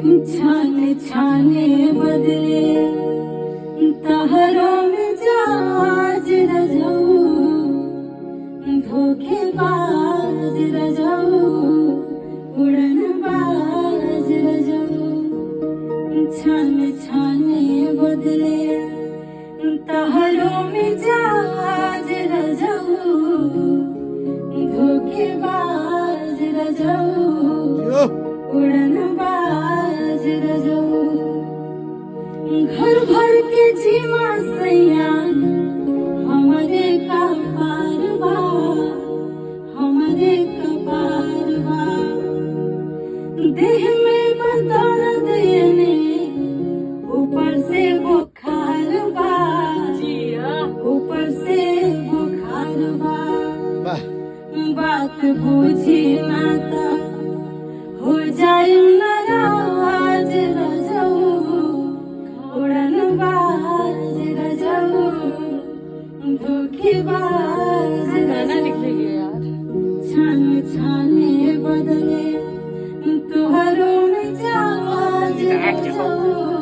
छाने छाने बदले तहरों में जाज रजाऊ, धोखेबाज रजाऊ, उड़नबाज रजाऊ। छाने छाने बदले तहरों में जाज रजाऊ, धोखेबाज रजाऊ, उड़नबाज रजाऊ। घर भर के जीवा सैया हमारे कपारवा, हमारे कपारवा। देह में बदौलत ने ऊपर से बुखार बा, ऊपर से बुखार बा। बात बूझी नाता हो जाए नाराज रजाऊ, उड़नबाज रजाऊ, धोखेबाज गाना लिख लेंगे यार। छाने छाने बदले तुहरों में जाज रजाऊ,